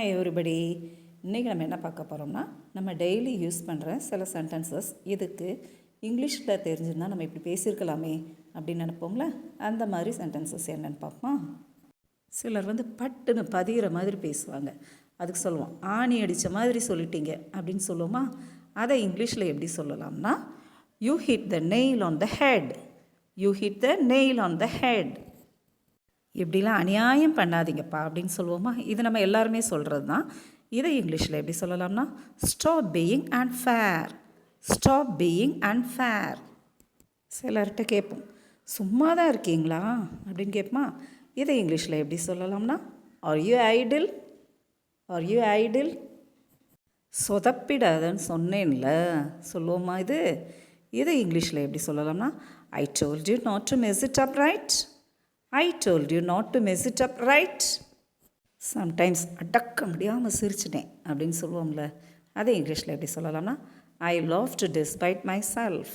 Hi everybody. இன்றைக்கி நம்ம என்ன பார்க்க போகிறோம்னா, நம்ம டெய்லி யூஸ் பண்ணுற சில சென்டென்சஸ் இதுக்கு இங்கிலீஷில் தெரிஞ்சிருந்தால் நம்ம இப்படி பேசியிருக்கலாமே அப்படின்னு நினைப்போம்ல. அந்த மாதிரி சென்டென்சஸ் என்னென்னு பார்ப்போம். சிலர் பட்டுன்னு பதிகிற மாதிரி பேசுவாங்க. அதுக்கு சொல்லுவோம், ஆணி அடித்த மாதிரி சொல்லிட்டீங்க அப்படின்னு சொல்லுவோமா. அதை இங்கிலீஷில் எப்படி சொல்லலாம்னா, you hit the nail on the head. You hit the nail on the head. இப்படிலாம் அநியாயம் பண்ணாதீங்கப்பா அப்படின்னு சொல்லுவோமா. இது நம்ம எல்லாருமே சொல்கிறது தான். இதை இங்கிலீஷில் எப்படி சொல்லலாம்னா, stop being unfair. Stop being unfair. சிலர்கிட்ட கேட்போம், சும்மா தான் இருக்கீங்களா அப்படின்னு கேட்போமா. இதை இங்கிலீஷில் எப்படி சொல்லலாம்னா, are you idle. Are you idle. சொதப்பிடாதன்னு சொன்னேன்ல சொல்லுவோமா. இதை இங்கிலீஷில் எப்படி சொல்லலாம்னா, I told you not to mess it up right. I told you not to mess it up, right? Sometimes அடக்க முடியாமல் சிரிச்சிட்டேன் அப்படின்னு சொல்லுவோம்ல. அதை இங்கிலீஷில் எப்படி சொல்லலாம்னா, ஐ laughed despite myself.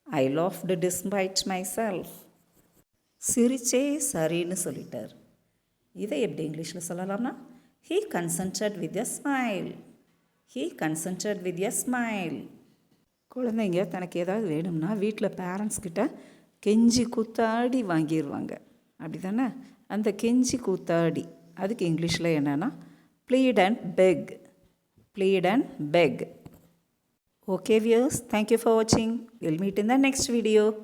I laughed despite myself. சிரிச்சே சரின்னு சொல்லிட்டார். இதை எப்படி இங்கிலீஷில் சொல்லலாம்னா, he consented with a smile. He consented with a smile. குழந்தைங்க தனக்கு ஏதாவது வேணும்னா வீட்டில் பேரண்ட்ஸ் கிட்ட கெஞ்சி கூத்தாடி வாங்கிடுவாங்க. அப்படி தானே. அந்த கெஞ்சி கூத்தாடி அதுக்கு இங்கிலீஷில் என்னென்னா, bleed and beg. Bleed and beg. Okay viewers, thank you for வாட்சிங். Will meet in the next video.